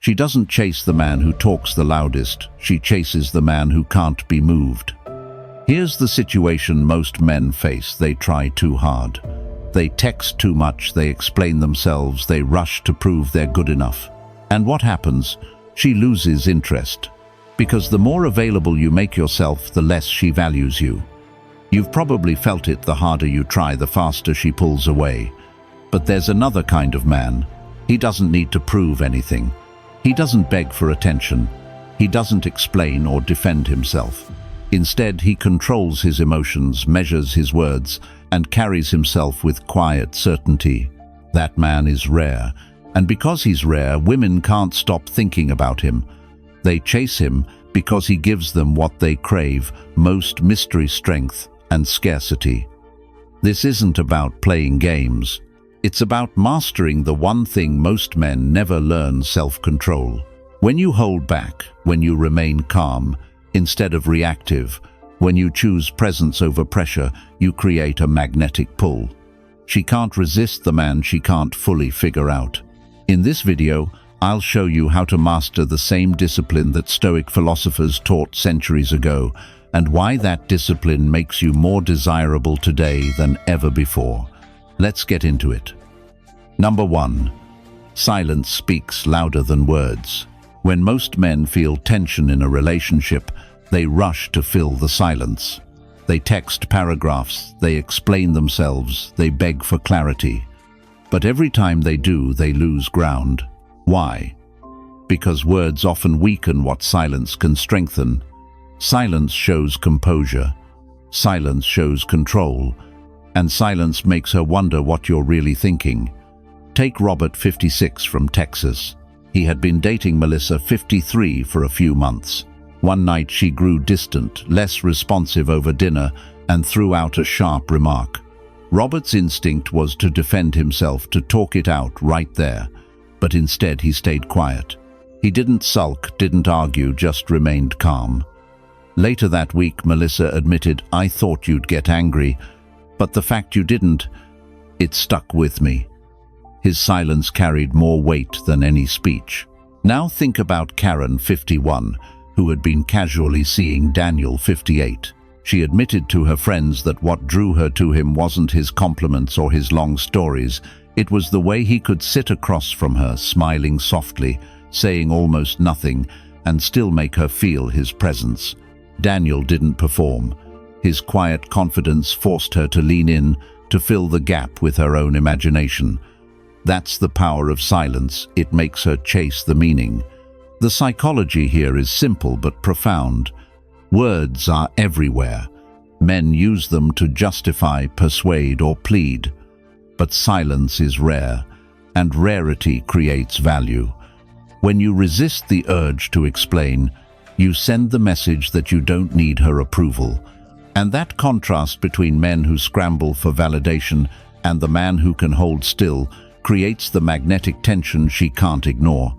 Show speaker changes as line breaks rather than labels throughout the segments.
She doesn't chase the man who talks the loudest, she chases the man who can't be moved. Here's the situation most men face: they try too hard. They text too much, they explain themselves, they rush to prove they're good enough. And what happens? She loses interest. Because the more available you make yourself, the less she values you. You've probably felt it: the harder you try, the faster she pulls away. But there's another kind of man. He doesn't need to prove anything. He doesn't beg for attention. He doesn't explain or defend himself. Instead, he controls his emotions, measures his words, and carries himself with quiet certainty. That man is rare. And because he's rare, women can't stop thinking about him. They chase him because he gives them what they crave most: mystery, strength, and scarcity. This isn't about playing games. It's about mastering the one thing most men never learn: self-control. When you hold back, when you remain calm instead of reactive, when you choose presence over pressure, you create a magnetic pull. She can't resist the man she can't fully figure out. In this video, I'll show you how to master the same discipline that Stoic philosophers taught centuries ago, and why that discipline makes you more desirable today than ever before. Let's get into it. Number 1. Silence speaks louder than words. When most men feel tension in a relationship, they rush to fill the silence. They text paragraphs, they explain themselves, they beg for clarity. But every time they do, they lose ground. Why? Because words often weaken what silence can strengthen. Silence shows composure. Silence shows control. And silence makes her wonder what you're really thinking. Take Robert, 56, from Texas. He had been dating Melissa, 53, for a few months. One night she grew distant, less responsive over dinner, and threw out a sharp remark. Robert's instinct was to defend himself, to talk it out right there. But instead he stayed quiet. He didn't sulk, didn't argue, just remained calm. Later that week, Melissa admitted, "I thought you'd get angry, but the fact you didn't, it stuck with me." His silence carried more weight than any speech. Now think about Karen, 51, who had been casually seeing Daniel, 58. She admitted to her friends that what drew her to him wasn't his compliments or his long stories. It was the way he could sit across from her, smiling softly, saying almost nothing, and still make her feel his presence. Daniel didn't perform. His quiet confidence forced her to lean in, to fill the gap with her own imagination. That's the power of silence. It makes her chase the meaning. The psychology here is simple but profound. Words are everywhere. Men use them to justify, persuade, or plead. But silence is rare, and rarity creates value. When you resist the urge to explain, you send the message that you don't need her approval. And that contrast between men who scramble for validation and the man who can hold still creates the magnetic tension she can't ignore.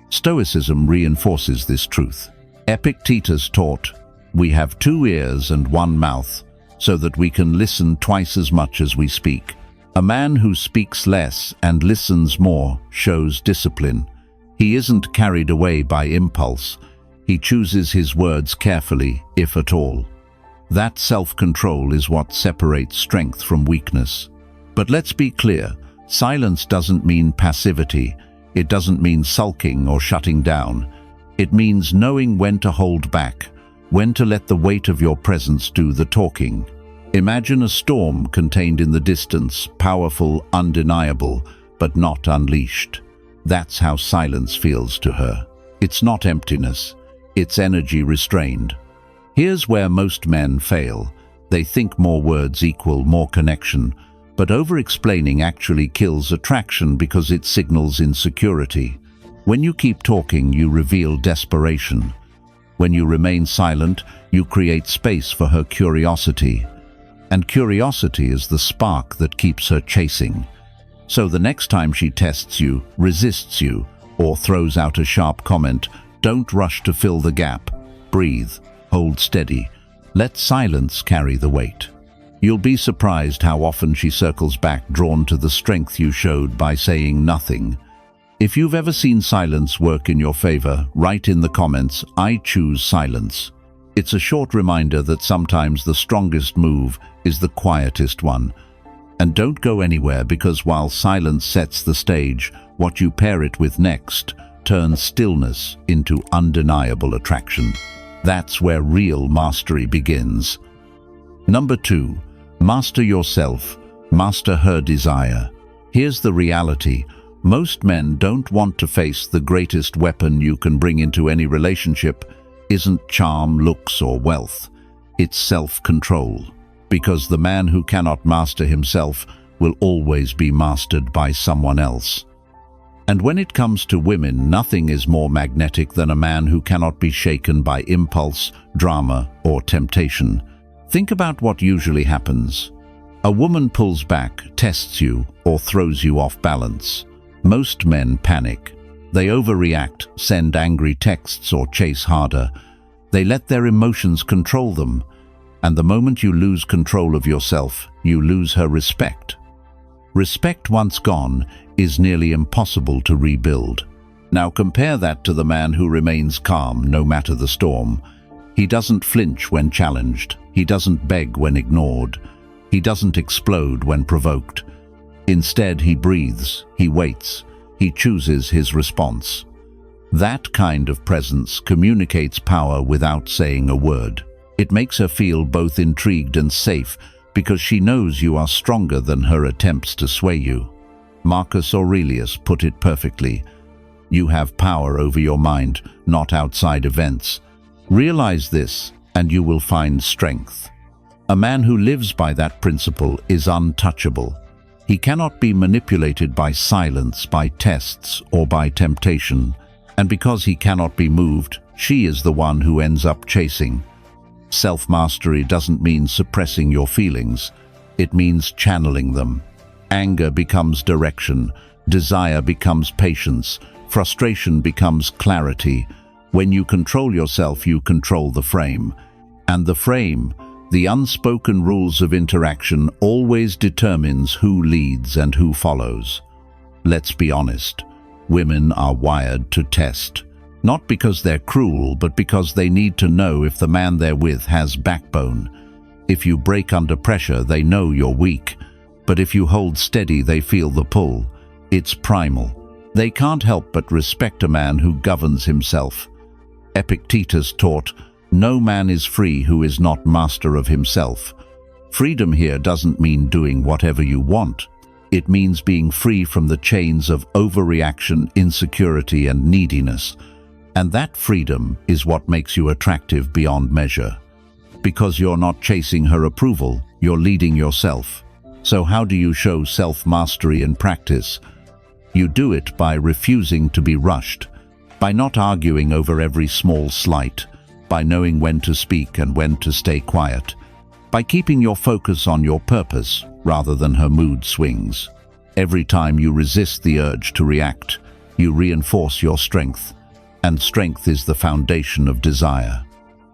Stoicism reinforces this truth. Epictetus taught, "We have 2 ears and 1 mouth, so that we can listen twice as much as we speak." A man who speaks less and listens more shows discipline. He isn't carried away by impulse. He chooses his words carefully, if at all. That self-control is what separates strength from weakness. But let's be clear, silence doesn't mean passivity. It doesn't mean sulking or shutting down. It means knowing when to hold back, when to let the weight of your presence do the talking. Imagine a storm contained in the distance, powerful, undeniable, but not unleashed. That's how silence feels to her. It's not emptiness, it's energy restrained. Here's where most men fail. They think more words equal more connection, but over-explaining actually kills attraction because it signals insecurity. When you keep talking, you reveal desperation. When you remain silent, you create space for her curiosity. And curiosity is the spark that keeps her chasing. So the next time she tests you, resists you, or throws out a sharp comment, don't rush to fill the gap. Breathe, hold steady, let silence carry the weight. You'll be surprised how often she circles back, drawn to the strength you showed by saying nothing. If you've ever seen silence work in your favor, write in the comments, "I choose silence." It's a short reminder that sometimes the strongest move is the quietest one. And don't go anywhere, because while silence sets the stage, what you pair it with next turns stillness into undeniable attraction. That's where real mastery begins. Number 2, master yourself, master her desire. Here's the reality. Most men don't want to face the greatest weapon you can bring into any relationship isn't charm, looks, or wealth. It's self-control. Because the man who cannot master himself will always be mastered by someone else. And when it comes to women, nothing is more magnetic than a man who cannot be shaken by impulse, drama, or temptation. Think about what usually happens. A woman pulls back, tests you, or throws you off balance. Most men panic. They overreact, send angry texts, or chase harder. They let their emotions control them. And the moment you lose control of yourself, you lose her respect. Respect once gone is nearly impossible to rebuild. Now compare that to the man who remains calm no matter the storm. He doesn't flinch when challenged. He doesn't beg when ignored. He doesn't explode when provoked. Instead, he breathes, he waits, he chooses his response. That kind of presence communicates power without saying a word. It makes her feel both intrigued and safe because she knows you are stronger than her attempts to sway you. Marcus Aurelius put it perfectly. You have power over your mind, not outside events. Realize this, and you will find strength. A man who lives by that principle is untouchable. He cannot be manipulated by silence, by tests, or by temptation. And because he cannot be moved, she is the one who ends up chasing. Self-mastery doesn't mean suppressing your feelings. It means channeling them. Anger becomes direction. Desire becomes patience. Frustration becomes clarity. When you control yourself, you control the frame. And the frame, the unspoken rules of interaction, always determines who leads and who follows. Let's be honest. Women are wired to test. Not because they're cruel, but because they need to know if the man they're with has backbone. If you break under pressure, they know you're weak. But if you hold steady, they feel the pull. It's primal. They can't help but respect a man who governs himself. Epictetus taught, "No man is free who is not master of himself." Freedom here doesn't mean doing whatever you want. It means being free from the chains of overreaction, insecurity, and neediness. And that freedom is what makes you attractive beyond measure. Because you're not chasing her approval, you're leading yourself. So how do you show self-mastery in practice? You do it by refusing to be rushed, by not arguing over every small slight, by knowing when to speak and when to stay quiet, by keeping your focus on your purpose rather than her mood swings. Every time you resist the urge to react, you reinforce your strength. And strength is the foundation of desire.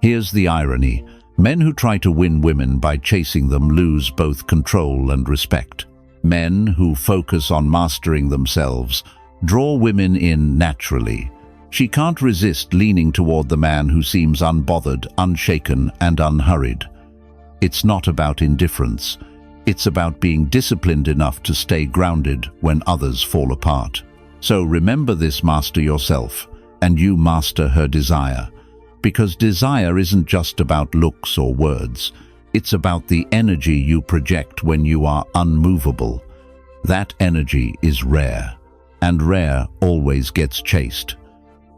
Here's the irony. Men who try to win women by chasing them lose both control and respect. Men who focus on mastering themselves draw women in naturally. She can't resist leaning toward the man who seems unbothered, unshaken, and unhurried. It's not about indifference. It's about being disciplined enough to stay grounded when others fall apart. So remember this, master yourself, and you master her desire. Because desire isn't just about looks or words. It's about the energy you project when you are unmovable. That energy is rare, and rare always gets chased.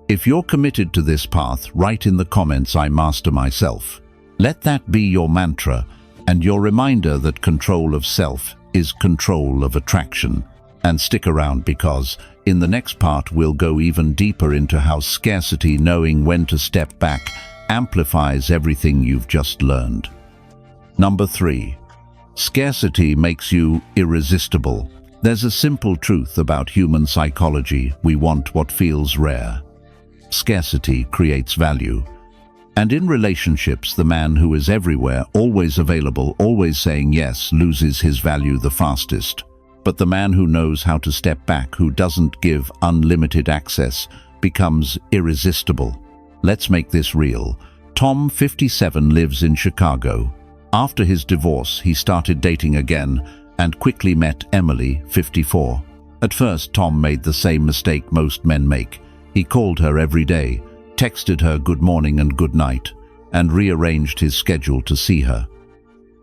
If you're committed to this path, write in the comments, "I master myself." Let that be your mantra, and your reminder that control of self is control of attraction. And stick around, because in the next part we'll go even deeper into how scarcity, knowing when to step back, amplifies everything you've just learned. Number 3. Scarcity makes you irresistible. There's a simple truth about human psychology: we want what feels rare. Scarcity creates value. And in relationships, the man who is everywhere, always available, always saying yes, loses his value the fastest. But the man who knows how to step back, who doesn't give unlimited access, becomes irresistible. Let's make this real. Tom, 57, lives in Chicago. After his divorce, he started dating again and quickly met Emily, 54. At first, Tom made the same mistake most men make. He called her every day, texted her good morning and good night, and rearranged his schedule to see her.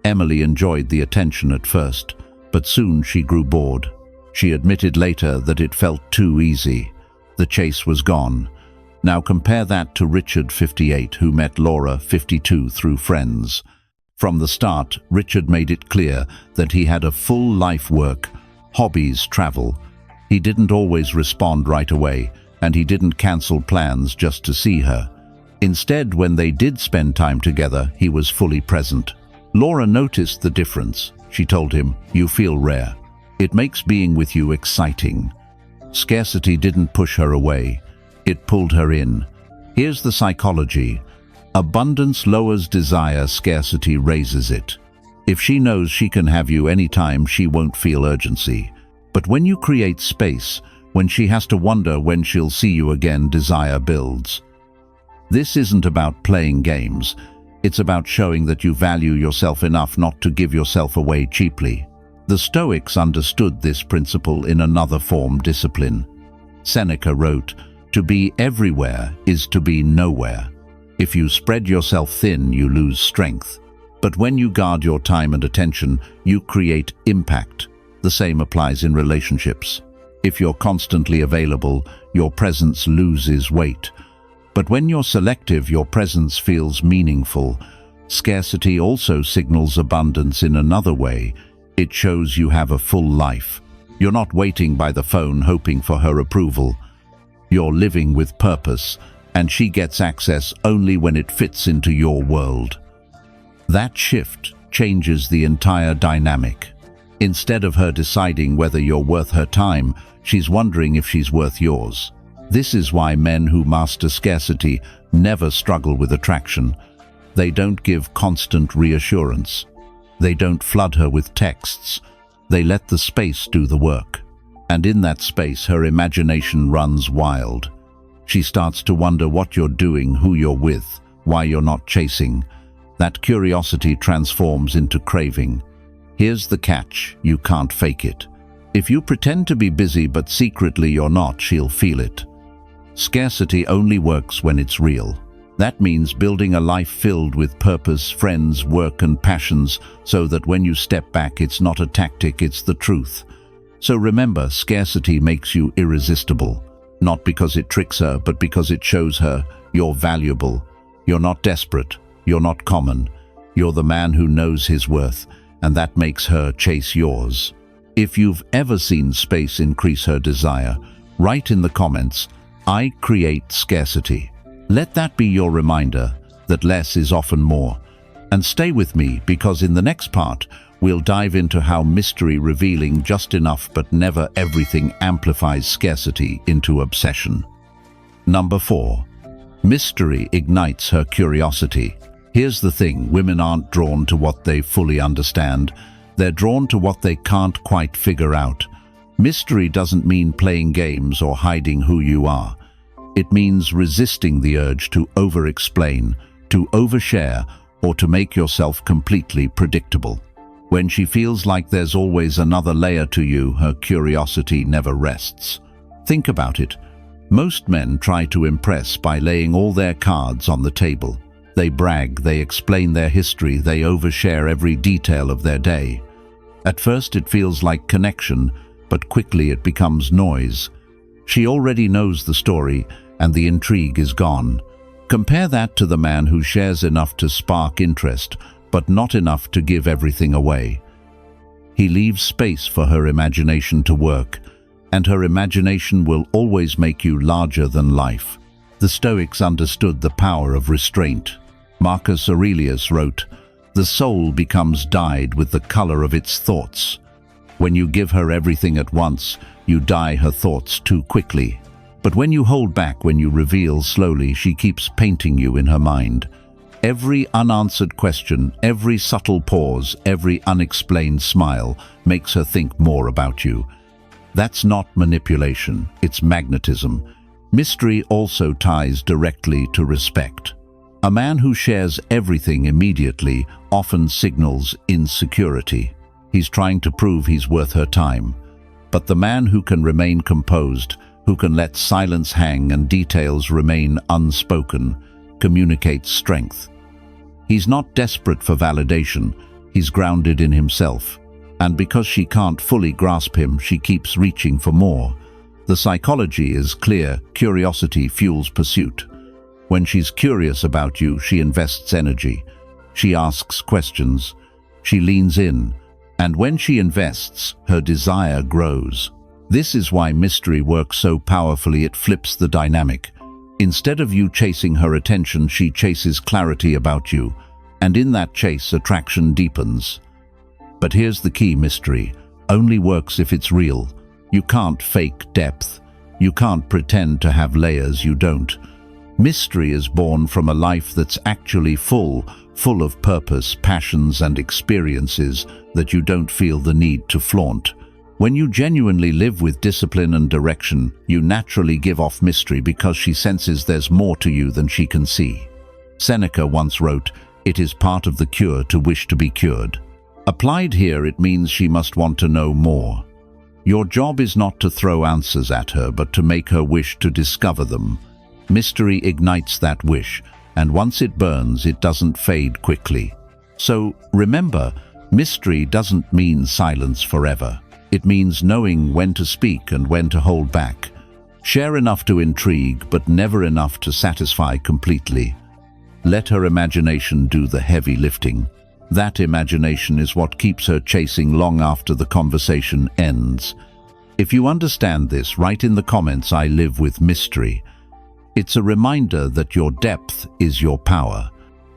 Emily enjoyed the attention at first, but soon she grew bored. She admitted later that it felt too easy. The chase was gone. Now compare that to Richard, 58, who met Laura, 52, through friends. From the start, Richard made it clear that he had a full life work, hobbies, travel. He didn't always respond right away, and he didn't cancel plans just to see her. Instead, when they did spend time together, he was fully present. Laura noticed the difference. She told him, "You feel rare. It makes being with you exciting." Scarcity didn't push her away. It pulled her in. Here's the psychology. Abundance lowers desire, scarcity raises it. If she knows she can have you anytime, she won't feel urgency. But when you create space, when she has to wonder when she'll see you again, desire builds. This isn't about playing games. It's about showing that you value yourself enough not to give yourself away cheaply. The Stoics understood this principle in another form, discipline. Seneca wrote, "To be everywhere is to be nowhere. If you spread yourself thin, you lose strength. But when you guard your time and attention, you create impact." The same applies in relationships. If you're constantly available, your presence loses weight. But when you're selective, your presence feels meaningful. Scarcity also signals abundance in another way. It shows you have a full life. You're not waiting by the phone hoping for her approval. You're living with purpose, and she gets access only when it fits into your world. That shift changes the entire dynamic. Instead of her deciding whether you're worth her time, she's wondering if she's worth yours. This is why men who master scarcity never struggle with attraction. They don't give constant reassurance. They don't flood her with texts. They let the space do the work. And in that space, her imagination runs wild. She starts to wonder what you're doing, who you're with, why you're not chasing. That curiosity transforms into craving. Here's the catch: you can't fake it. If you pretend to be busy but secretly you're not, she'll feel it. Scarcity only works when it's real. That means building a life filled with purpose, friends, work, and passions, so that when you step back, it's not a tactic, it's the truth. So remember, scarcity makes you irresistible. Not because it tricks her, but because it shows her you're valuable. You're not desperate. You're not common. You're the man who knows his worth, and that makes her chase yours. If you've ever seen space increase her desire, write in the comments, "I create scarcity." Let that be your reminder that less is often more. And stay with me, because in the next part, we'll dive into how mystery, revealing just enough but never everything, amplifies scarcity into obsession. Number 4. Mystery ignites her curiosity. Here's the thing: women aren't drawn to what they fully understand. They're drawn to what they can't quite figure out. Mystery doesn't mean playing games or hiding who you are. It means resisting the urge to over-explain, to overshare, or to make yourself completely predictable. When she feels like there's always another layer to you, her curiosity never rests. Think about it. Most men try to impress by laying all their cards on the table. They brag, they explain their history, they overshare every detail of their day. At first it feels like connection, but quickly it becomes noise. She already knows the story, and the intrigue is gone. Compare that to the man who shares enough to spark interest, but not enough to give everything away. He leaves space for her imagination to work, and her imagination will always make you larger than life. The Stoics understood the power of restraint. Marcus Aurelius wrote, "The soul becomes dyed with the color of its thoughts." When you give her everything at once, you dye her thoughts too quickly. But when you hold back, when you reveal slowly, she keeps painting you in her mind. Every unanswered question, every subtle pause, every unexplained smile makes her think more about you. That's not manipulation, it's magnetism. Mystery also ties directly to respect. A man who shares everything immediately often signals insecurity. He's trying to prove he's worth her time. But the man who can remain composed, who can let silence hang and details remain unspoken, communicates strength. He's not desperate for validation, he's grounded in himself. And because she can't fully grasp him, she keeps reaching for more. The psychology is clear: curiosity fuels pursuit. When she's curious about you, she invests energy. She asks questions. She leans in. And when she invests, her desire grows. This is why mystery works so powerfully. It flips the dynamic. Instead of you chasing her attention, she chases clarity about you. And in that chase, attraction deepens. But here's the key: mystery only works if it's real. You can't fake depth. You can't pretend to have layers you don't. Mystery is born from a life that's actually full of purpose, passions, and experiences that you don't feel the need to flaunt. When you genuinely live with discipline and direction, you naturally give off mystery because she senses there's more to you than she can see. Seneca once wrote, "It is part of the cure to wish to be cured." Applied here, it means she must want to know more. Your job is not to throw answers at her, but to make her wish to discover them. Mystery ignites that wish, and once it burns, it doesn't fade quickly. So remember, mystery doesn't mean silence forever. It means knowing when to speak and when to hold back. Share enough to intrigue, but never enough to satisfy completely. Let her imagination do the heavy lifting. That imagination is what keeps her chasing long after the conversation ends. If you understand this, write in the comments, "I live with mystery." It's a reminder that your depth is your power.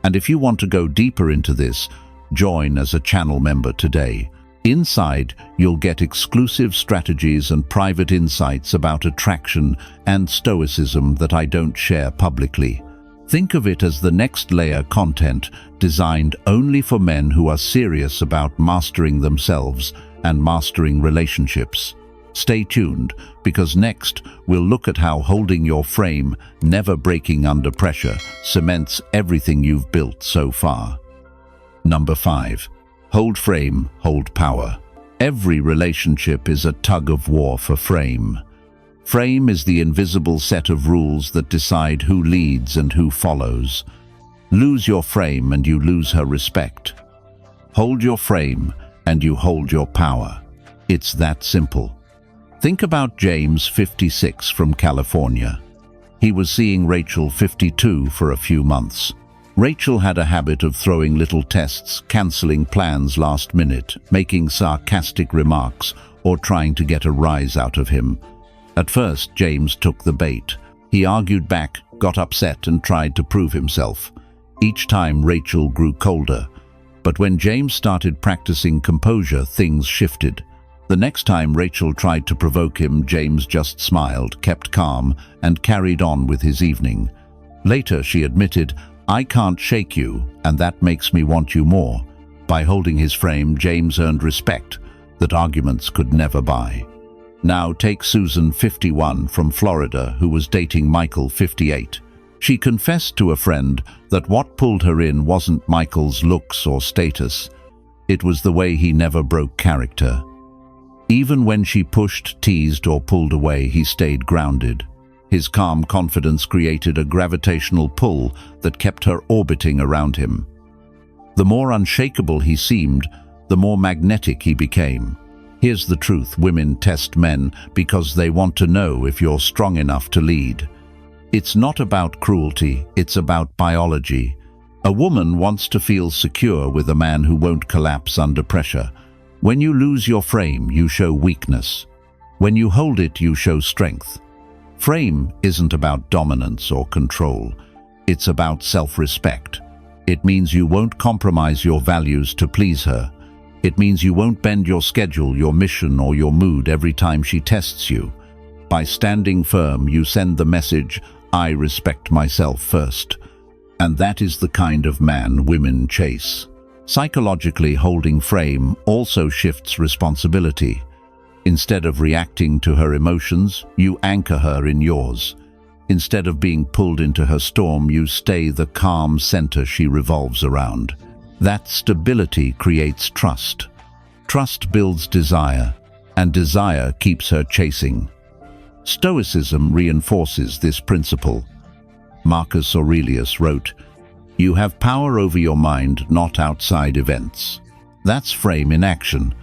And if you want to go deeper into this, join as a channel member today. Inside, you'll get exclusive strategies and private insights about attraction and Stoicism that I don't share publicly. Think of it as the next layer content designed only for men who are serious about mastering themselves and mastering relationships. Stay tuned, because next we'll look at how holding your frame, never breaking under pressure, cements everything you've built so far. Number 5. Hold frame, hold power. Every relationship is a tug of war for frame. Frame is the invisible set of rules that decide who leads and who follows. Lose your frame and you lose her respect. Hold your frame and you hold your power. It's that simple. Think about James, 56, from California. He was seeing Rachel, 52, for a few months. Rachel had a habit of throwing little tests, cancelling plans last minute, making sarcastic remarks, or trying to get a rise out of him. At first, James took the bait. He argued back, got upset, and tried to prove himself. Each time, Rachel grew colder. But when James started practicing composure, things shifted. The next time Rachel tried to provoke him, James just smiled, kept calm, and carried on with his evening. Later, she admitted, "I can't shake you, and that makes me want you more." By holding his frame, James earned respect that arguments could never buy. Now take Susan, 51, from Florida, who was dating Michael, 58. She confessed to a friend that what pulled her in wasn't Michael's looks or status. It was the way he never broke character. Even when she pushed, teased, or pulled away, he stayed grounded. His calm confidence created a gravitational pull that kept her orbiting around him. The more unshakable he seemed, the more magnetic he became. Here's the truth: women test men because they want to know if you're strong enough to lead. It's not about cruelty, it's about biology. A woman wants to feel secure with a man who won't collapse under pressure. When you lose your frame, you show weakness. When you hold it, you show strength. Frame isn't about dominance or control. It's about self-respect. It means you won't compromise your values to please her. It means you won't bend your schedule, your mission, or your mood every time she tests you. By standing firm, you send the message, "I respect myself first." And that is the kind of man women chase. Psychologically, holding frame also shifts responsibility. Instead of reacting to her emotions, you anchor her in yours. Instead of being pulled into her storm, you stay the calm center she revolves around. That stability creates trust. Trust builds desire, and desire keeps her chasing. Stoicism reinforces this principle. Marcus Aurelius wrote, "You have power over your mind, not outside events." That's frame in action.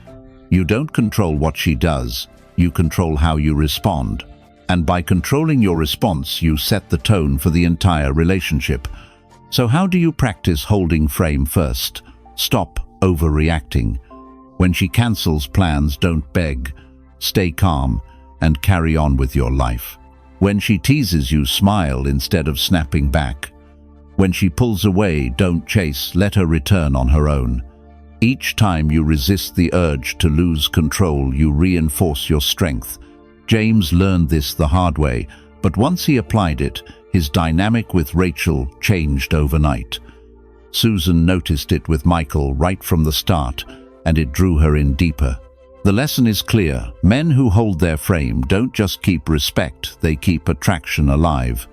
You don't control what she does, you control how you respond. And by controlling your response, you set the tone for the entire relationship. So how do you practice holding frame first? Stop overreacting. When she cancels plans, don't beg. Stay calm and carry on with your life. When she teases you, smile instead of snapping back. When she pulls away, don't chase, let her return on her own. Each time you resist the urge to lose control, you reinforce your strength. James learned this the hard way, but once he applied it, his dynamic with Rachel changed overnight. Susan noticed it with Michael right from the start, and it drew her in deeper. The lesson is clear. Men who hold their frame don't just keep respect, they keep attraction alive.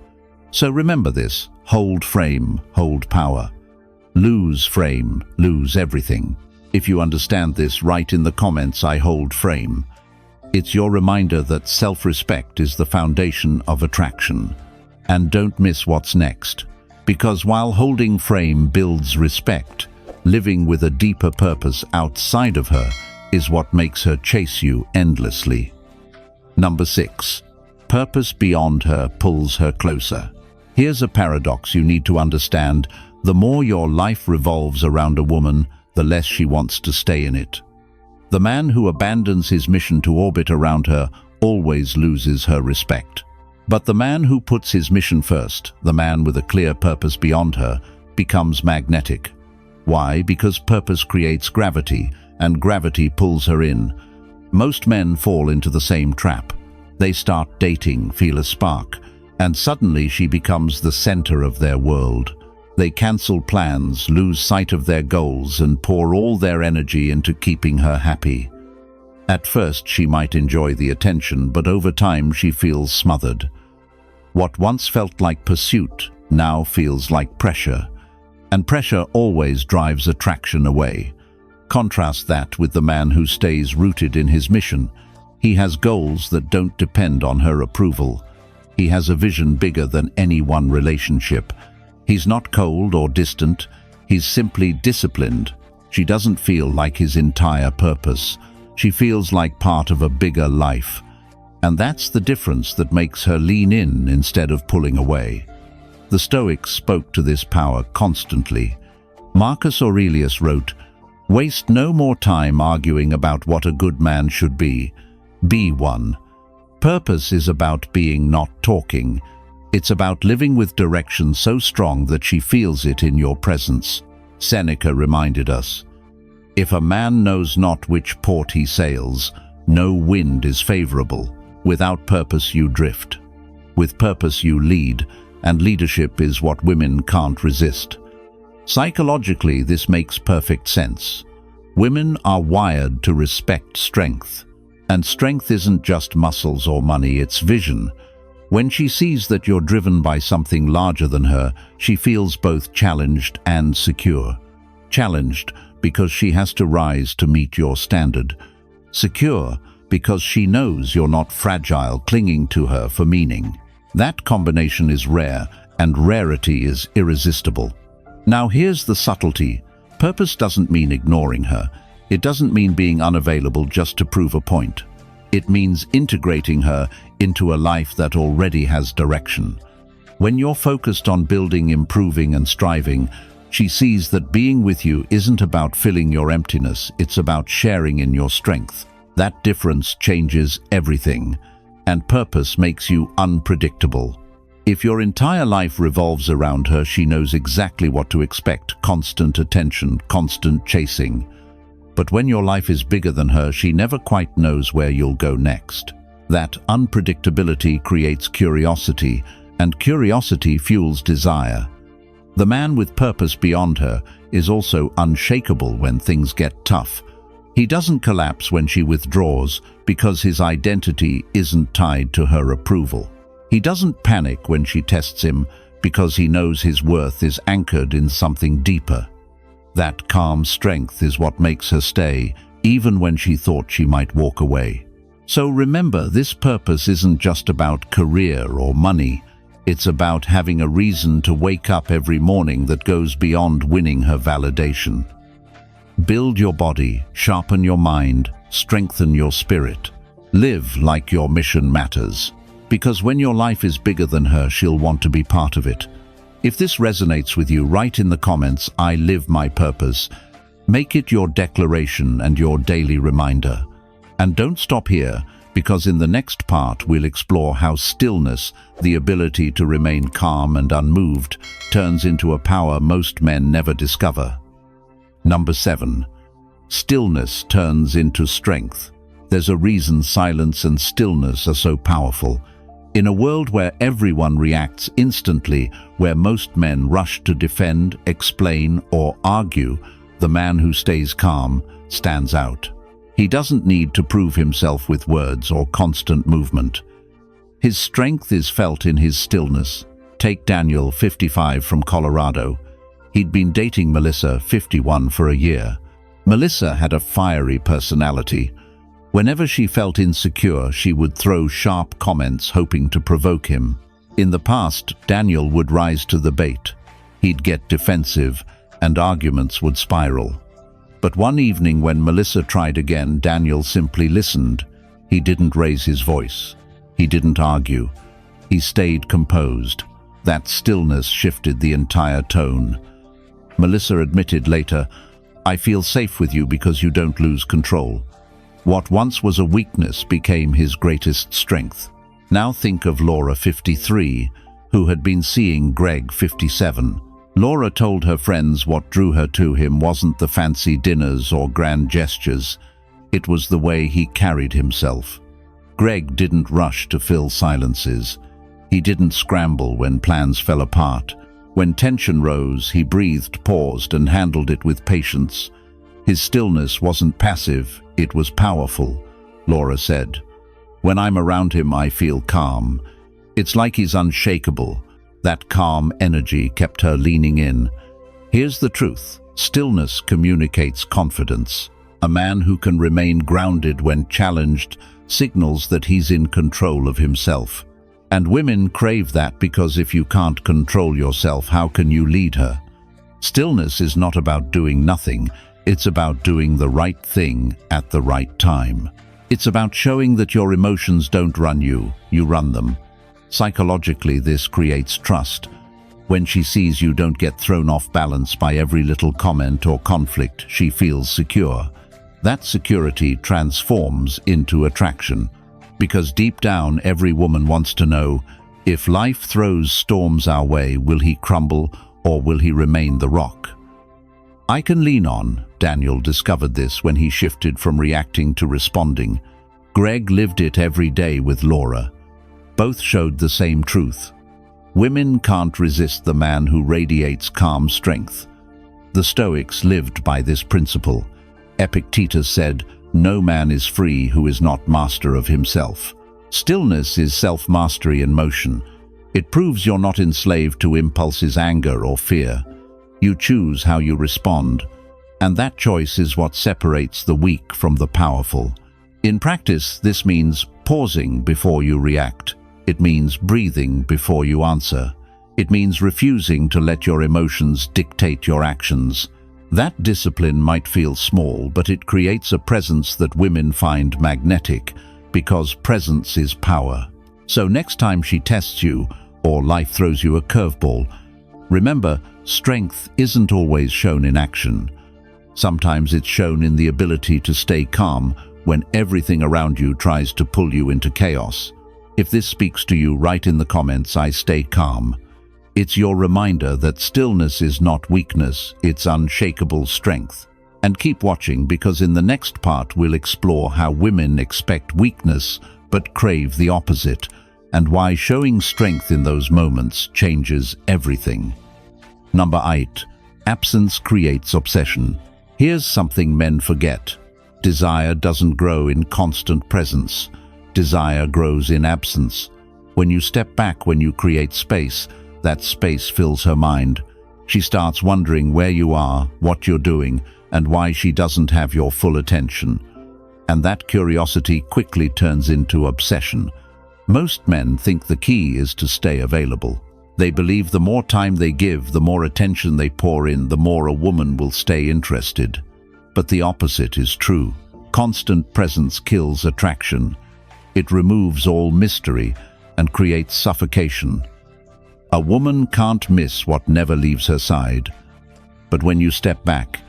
So remember this: hold frame, hold power. Lose frame, lose everything. If you understand this, write in the comments, "I hold frame." It's your reminder that self-respect is the foundation of attraction. And don't miss what's next. Because while holding frame builds respect, living with a deeper purpose outside of her is what makes her chase you endlessly. Number 6. Purpose beyond her pulls her closer. Here's a paradox you need to understand. The more your life revolves around a woman, the less she wants to stay in it. The man who abandons his mission to orbit around her always loses her respect. But the man who puts his mission first, the man with a clear purpose beyond her, becomes magnetic. Why? Because purpose creates gravity, and gravity pulls her in. Most men fall into the same trap. They start dating, feel a spark, and suddenly she becomes the center of their world. They cancel plans, lose sight of their goals, and pour all their energy into keeping her happy. At first, she might enjoy the attention, but over time she feels smothered. What once felt like pursuit now feels like pressure, and pressure always drives attraction away. Contrast that with the man who stays rooted in his mission. He has goals that don't depend on her approval. He has a vision bigger than any one relationship. He's not cold or distant, he's simply disciplined. She doesn't feel like his entire purpose. She feels like part of a bigger life. And that's the difference that makes her lean in instead of pulling away. The Stoics spoke to this power constantly. Marcus Aurelius wrote, "Waste no more time arguing about what a good man should be. Be one." Purpose is about being, not talking. It's about living with direction so strong that she feels it in your presence. Seneca reminded us, "If a man knows not which port he sails, no wind is favorable. Without purpose you drift. With purpose you lead, and leadership is what women can't resist." Psychologically, this makes perfect sense. Women are wired to respect strength. And strength isn't just muscles or money, it's vision. When she sees that you're driven by something larger than her, she feels both challenged and secure. Challenged because she has to rise to meet your standard. Secure because she knows you're not fragile, clinging to her for meaning. That combination is rare, and rarity is irresistible. Now here's the subtlety. Purpose doesn't mean ignoring her. It doesn't mean being unavailable just to prove a point. It means integrating her into a life that already has direction. When you're focused on building, improving, and striving, she sees that being with you isn't about filling your emptiness, it's about sharing in your strength. That difference changes everything, and purpose makes you unpredictable. If your entire life revolves around her, she knows exactly what to expect: constant attention, constant chasing. But when your life is bigger than her, she never quite knows where you'll go next. That unpredictability creates curiosity, and curiosity fuels desire. The man with purpose beyond her is also unshakable when things get tough. He doesn't collapse when she withdraws because his identity isn't tied to her approval. He doesn't panic when she tests him because he knows his worth is anchored in something deeper. That calm strength is what makes her stay, even when she thought she might walk away. So remember, this purpose isn't just about career or money. It's about having a reason to wake up every morning that goes beyond winning her validation. Build your body, sharpen your mind, strengthen your spirit. Live like your mission matters. Because when your life is bigger than her, she'll want to be part of it. If this resonates with you, write in the comments, "I live my purpose." Make it your declaration and your daily reminder. And don't stop here, because in the next part we'll explore how stillness, the ability to remain calm and unmoved, turns into a power most men never discover. Number 7. Stillness turns into strength. There's a reason silence and stillness are so powerful. In a world where everyone reacts instantly, where most men rush to defend, explain, or argue, the man who stays calm stands out. He doesn't need to prove himself with words or constant movement. His strength is felt in his stillness. Take Daniel, 55, from Colorado. He'd been dating Melissa, 51, for a year. Melissa had a fiery personality. Whenever she felt insecure, she would throw sharp comments hoping to provoke him. In the past, Daniel would rise to the bait. He'd get defensive, and arguments would spiral. But one evening when Melissa tried again, Daniel simply listened. He didn't raise his voice. He didn't argue. He stayed composed. That stillness shifted the entire tone. Melissa admitted later, "I feel safe with you because you don't lose control." What once was a weakness became his greatest strength. Now think of Laura, 53, who had been seeing Greg, 57. Laura told her friends what drew her to him wasn't the fancy dinners or grand gestures. It was the way he carried himself. Greg didn't rush to fill silences. He didn't scramble when plans fell apart. When tension rose, he breathed, paused, and handled it with patience. His stillness wasn't passive, it was powerful, Laura said. "When I'm around him, I feel calm. It's like he's unshakable." That calm energy kept her leaning in. Here's the truth. Stillness communicates confidence. A man who can remain grounded when challenged signals that he's in control of himself. And women crave that because if you can't control yourself, how can you lead her? Stillness is not about doing nothing. It's about doing the right thing at the right time. It's about showing that your emotions don't run you, you run them. Psychologically, this creates trust. When she sees you don't get thrown off balance by every little comment or conflict, she feels secure. That security transforms into attraction. Because deep down, every woman wants to know, if life throws storms our way, will he crumble or will he remain the rock? I can lean on. Daniel discovered this when he shifted from reacting to responding. Greg lived it every day with Laura. Both showed the same truth. Women can't resist the man who radiates calm strength. The Stoics lived by this principle. Epictetus said, "No man is free who is not master of himself." Stillness is self-mastery in motion. It proves you're not enslaved to impulses, anger, or fear. You choose how you respond, and that choice is what separates the weak from the powerful. In practice, this means pausing before you react. It means breathing before you answer. It means refusing to let your emotions dictate your actions. That discipline might feel small, but it creates a presence that women find magnetic, because presence is power. So next time she tests you, or life throws you a curveball, remember, strength isn't always shown in action. Sometimes it's shown in the ability to stay calm when everything around you tries to pull you into chaos. If this speaks to you, write in the comments, "I stay calm." It's your reminder that stillness is not weakness, it's unshakable strength. And keep watching, because in the next part we'll explore how women expect weakness but crave the opposite, and why showing strength in those moments changes everything. Number 8. Absence creates obsession. Here's something men forget. Desire doesn't grow in constant presence. Desire grows in absence. When you step back, when you create space, that space fills her mind. She starts wondering where you are, what you're doing, and why she doesn't have your full attention. And that curiosity quickly turns into obsession. Most men think the key is to stay available. They believe the more time they give, the more attention they pour in, the more a woman will stay interested. But the opposite is true. Constant presence kills attraction. It removes all mystery and creates suffocation. A woman can't miss what never leaves her side. But when you step back,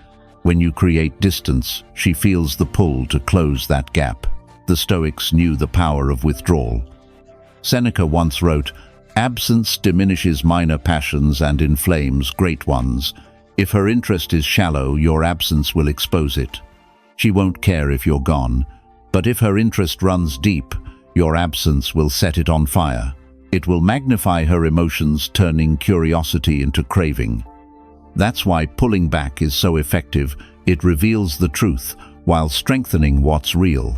when you create distance, she feels the pull to close that gap. The Stoics knew the power of withdrawal. Seneca once wrote, "Absence diminishes minor passions and inflames great ones. If her interest is shallow, your absence will expose it. She won't care if you're gone. But if her interest runs deep, your absence will set it on fire. It will magnify her emotions, turning curiosity into craving." That's why pulling back is so effective. It reveals the truth while strengthening what's real.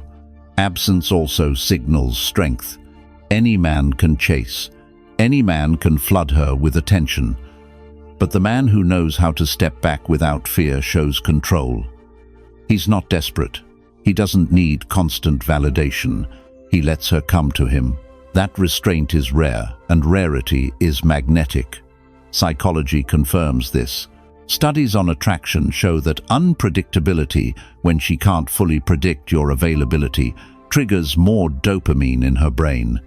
Absence also signals strength. Any man can chase. Any man can flood her with attention. But the man who knows how to step back without fear shows control. He's not desperate. He doesn't need constant validation. He lets her come to him. That restraint is rare, and rarity is magnetic. Psychology confirms this. Studies on attraction show that unpredictability, when she can't fully predict your availability, triggers more dopamine in her brain.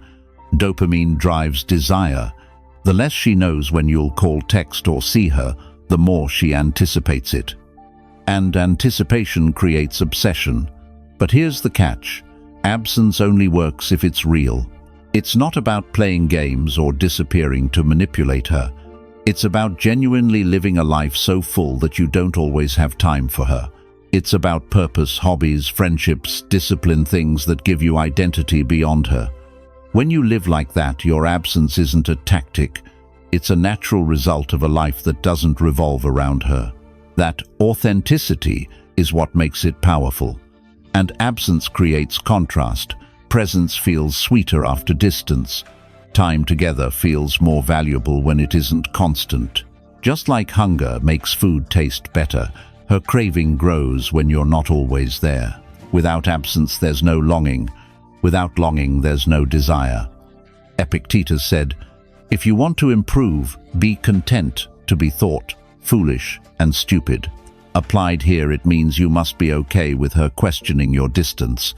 Dopamine drives desire. The less she knows when you'll call, text, or see her, the more she anticipates it. And anticipation creates obsession. But here's the catch. Absence only works if it's real. It's not about playing games or disappearing to manipulate her. It's about genuinely living a life so full that you don't always have time for her. It's about purpose, hobbies, friendships, discipline, things that give you identity beyond her. When you live like that, your absence isn't a tactic. It's a natural result of a life that doesn't revolve around her. That authenticity is what makes it powerful. And absence creates contrast. Presence feels sweeter after distance. Time together feels more valuable when it isn't constant. Just like hunger makes food taste better, her craving grows when you're not always there. Without absence, there's no longing. Without longing, there's no desire. Epictetus said, "If you want to improve, be content to be thought foolish and stupid." Applied here, it means you must be okay with her questioning your distance.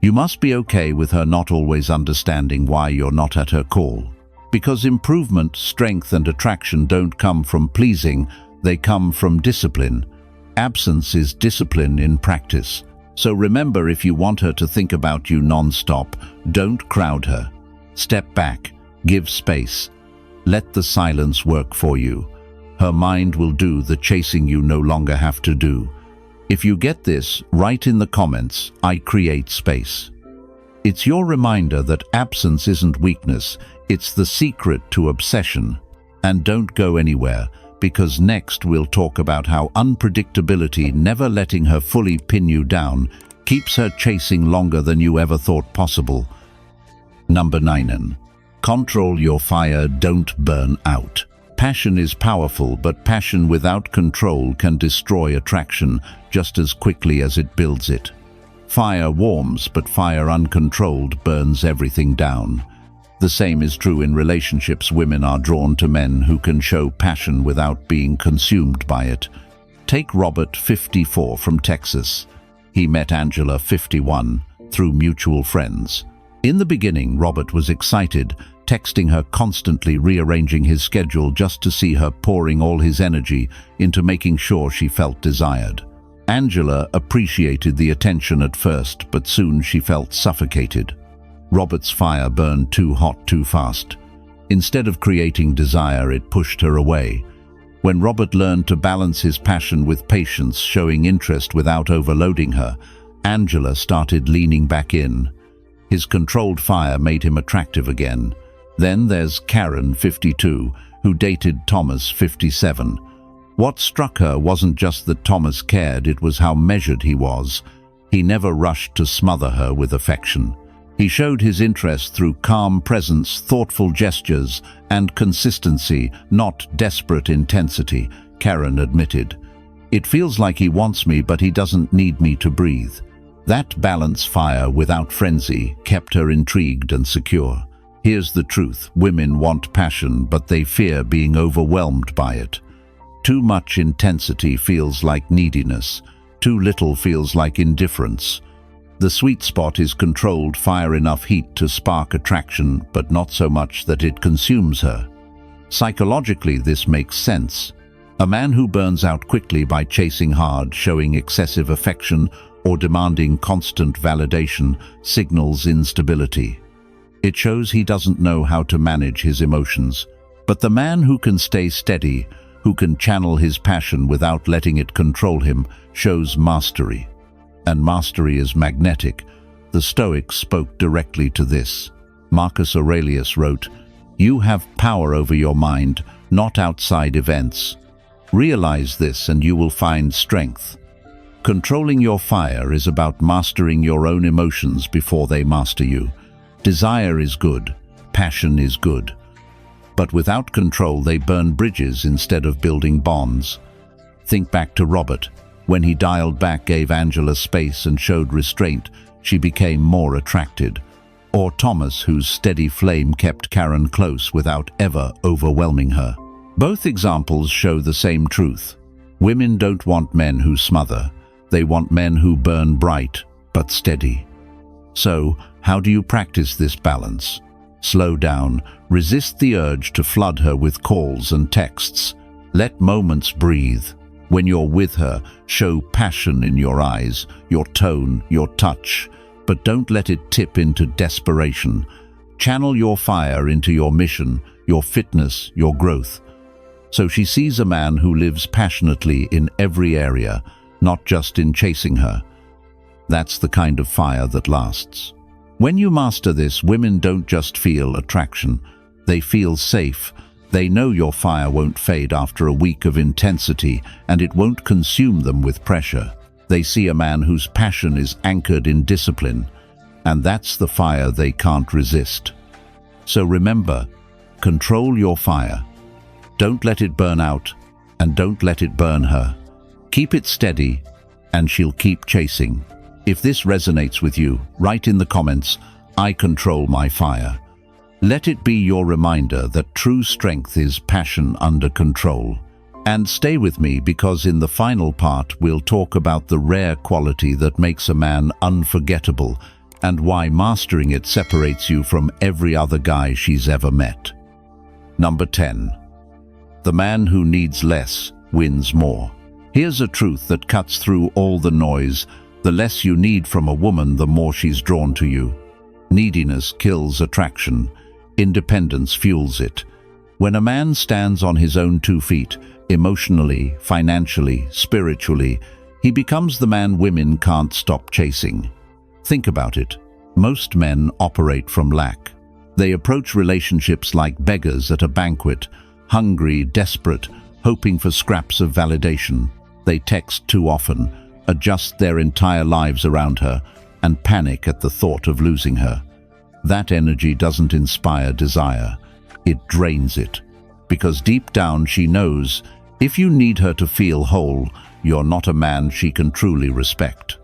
You must be okay with her not always understanding why you're not at her call. Because improvement, strength, and attraction don't come from pleasing, they come from discipline. Absence is discipline in practice. So remember, if you want her to think about you non-stop, don't crowd her. Step back, give space. Let the silence work for you. Her mind will do the chasing you no longer have to do. If you get this, write in the comments, "I create space." It's your reminder that absence isn't weakness, it's the secret to obsession. And don't go anywhere, because next we'll talk about how unpredictability, never letting her fully pin you down, keeps her chasing longer than you ever thought possible. Number 9. Control your fire, don't burn out. Passion is powerful, but passion without control can destroy attraction just as quickly as it builds it. Fire warms, but fire uncontrolled burns everything down. The same is true in relationships. Women are drawn to men who can show passion without being consumed by it. Take Robert, 54, from Texas. He met Angela, 51, through mutual friends. In the beginning, Robert was excited, texting her constantly, rearranging his schedule just to see her, pouring all his energy into making sure she felt desired. Angela appreciated the attention at first, but soon she felt suffocated. Robert's fire burned too hot too fast. Instead of creating desire, it pushed her away. When Robert learned to balance his passion with patience, showing interest without overloading her, Angela started leaning back in. His controlled fire made him attractive again. Then there's Karen, 52, who dated Thomas, 57. What struck her wasn't just that Thomas cared, it was how measured he was. He never rushed to smother her with affection. He showed his interest through calm presence, thoughtful gestures, and consistency, not desperate intensity, Karen admitted. It feels like he wants me, but he doesn't need me to breathe. That balance, fire without frenzy, kept her intrigued and secure. Here's the truth: women want passion, but they fear being overwhelmed by it. Too much intensity feels like neediness. Too little feels like indifference. The sweet spot is controlled fire, enough heat to spark attraction, but not so much that it consumes her. Psychologically, this makes sense. A man who burns out quickly by chasing hard, showing excessive affection, or demanding constant validation signals instability. It shows he doesn't know how to manage his emotions. But the man who can stay steady, who can channel his passion without letting it control him, shows mastery. And mastery is magnetic. The Stoics spoke directly to this. Marcus Aurelius wrote, "You have power over your mind, not outside events. Realize this and you will find strength." Controlling your fire is about mastering your own emotions before they master you. Desire is good, passion is good. But without control, they burn bridges instead of building bonds. Think back to Robert. When he dialed back, gave Angela space, and showed restraint, she became more attracted. Or Thomas, whose steady flame kept Karen close without ever overwhelming her. Both examples show the same truth. Women don't want men who smother. They want men who burn bright but steady. So, how do you practice this balance? Slow down, resist the urge to flood her with calls and texts. Let moments breathe. When you're with her, show passion in your eyes, your tone, your touch, but don't let it tip into desperation. Channel your fire into your mission, your fitness, your growth. So she sees a man who lives passionately in every area, not just in chasing her. That's the kind of fire that lasts. When you master this, women don't just feel attraction. They feel safe. They know your fire won't fade after a week of intensity, and it won't consume them with pressure. They see a man whose passion is anchored in discipline, and that's the fire they can't resist. So remember, control your fire. Don't let it burn out, and don't let it burn her. Keep it steady, and she'll keep chasing. If this resonates with you, write in the comments, "I control my fire." Let it be your reminder that true strength is passion under control. And stay with me, because in the final part we'll talk about the rare quality that makes a man unforgettable and why mastering it separates you from every other guy she's ever met. Number 10. The man who needs less wins more. Here's a truth that cuts through all the noise. The less you need from a woman, the more she's drawn to you. Neediness kills attraction. Independence fuels it. When a man stands on his own 2 feet, emotionally, financially, spiritually, he becomes the man women can't stop chasing. Think about it. Most men operate from lack. They approach relationships like beggars at a banquet, hungry, desperate, hoping for scraps of validation. They text too often, adjust their entire lives around her, and panic at the thought of losing her. That energy doesn't inspire desire. It drains it. Because deep down she knows, if you need her to feel whole, you're not a man she can truly respect.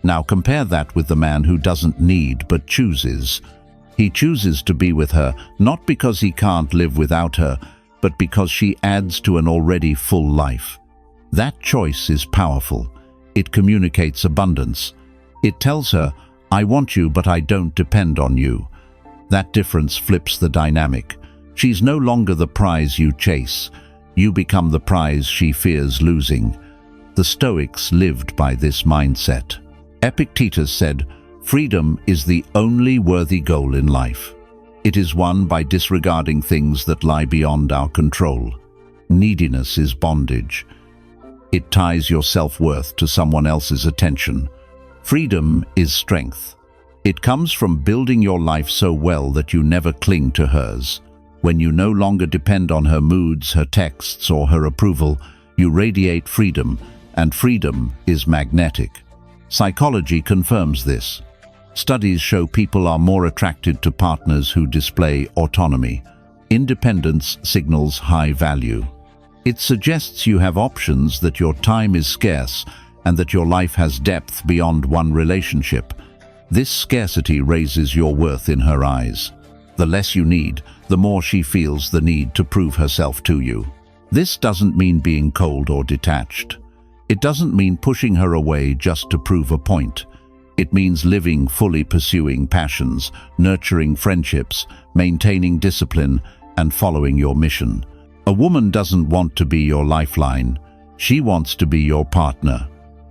Now compare that with the man who doesn't need but chooses. He chooses to be with her, not because he can't live without her, but because she adds to an already full life. That choice is powerful. It communicates abundance. It tells her, "I want you, but I don't depend on you." That difference flips the dynamic. She's no longer the prize you chase. You become the prize she fears losing. The Stoics lived by this mindset. Epictetus said, "Freedom is the only worthy goal in life. It is won by disregarding things that lie beyond our control. Neediness is bondage. It ties your self-worth to someone else's attention. Freedom is strength. It comes from building your life so well that you never cling to hers. When you no longer depend on her moods, her texts, or her approval, you radiate freedom, and freedom is magnetic. Psychology confirms this. Studies show people are more attracted to partners who display autonomy. Independence signals high value. It suggests you have options, that your time is scarce, and that your life has depth beyond one relationship. This scarcity raises your worth in her eyes. The less you need, the more she feels the need to prove herself to you. This doesn't mean being cold or detached. It doesn't mean pushing her away just to prove a point. It means living fully, pursuing passions, nurturing friendships, maintaining discipline, and following your mission. A woman doesn't want to be your lifeline. She wants to be your partner.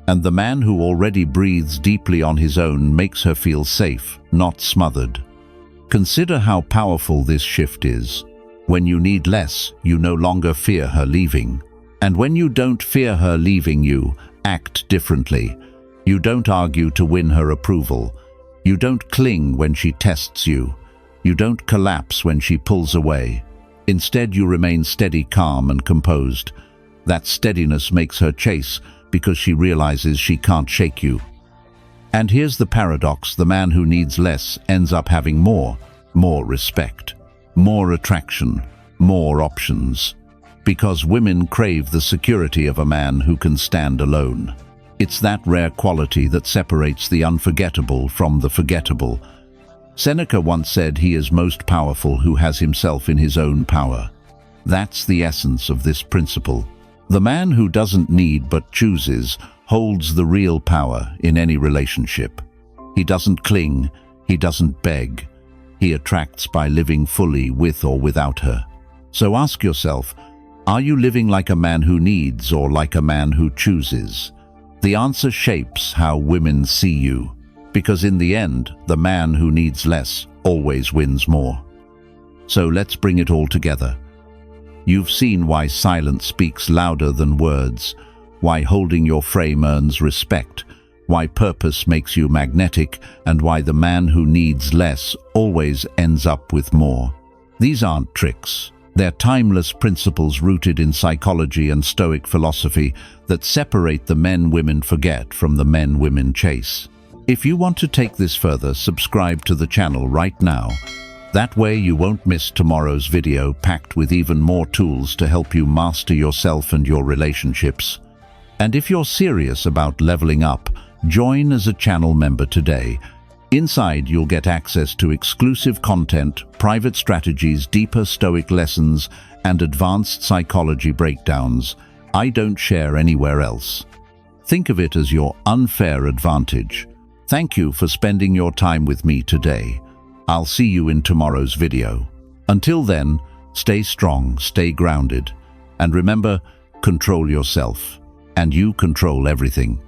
And the man who already breathes deeply on his own makes her feel safe, not smothered. Consider how powerful this shift is. When you need less, you no longer fear her leaving. And when you don't fear her leaving you, act differently. You don't argue to win her approval. You don't cling when she tests you. You don't collapse when she pulls away. Instead, you remain steady, calm, and composed. That steadiness makes her chase, because she realizes she can't shake you. And here's the paradox: the man who needs less ends up having more respect, more attraction, more options. Because women crave the security of a man who can stand alone. It's that rare quality that separates the unforgettable from the forgettable. Seneca once said he is most powerful who has himself in his own power. That's the essence of this principle. The man who doesn't need but chooses holds the real power in any relationship. He doesn't cling, he doesn't beg. He attracts by living fully with or without her. So ask yourself, are you living like a man who needs or like a man who chooses? The answer shapes how women see you. Because in the end, the man who needs less always wins more. So let's bring it all together. You've seen why silence speaks louder than words, why holding your frame earns respect, why purpose makes you magnetic, and why the man who needs less always ends up with more. These aren't tricks. They're timeless principles rooted in psychology and Stoic philosophy that separate the men women forget from the men women chase. If you want to take this further, subscribe to the channel right now. That way you won't miss tomorrow's video, packed with even more tools to help you master yourself and your relationships. And if you're serious about leveling up, join as a channel member today. Inside, you'll get access to exclusive content, private strategies, deeper Stoic lessons, and advanced psychology breakdowns I don't share anywhere else. Think of it as your unfair advantage. Thank you for spending your time with me today. I'll see you in tomorrow's video. Until then, stay strong, stay grounded, and remember, control yourself, and you control everything.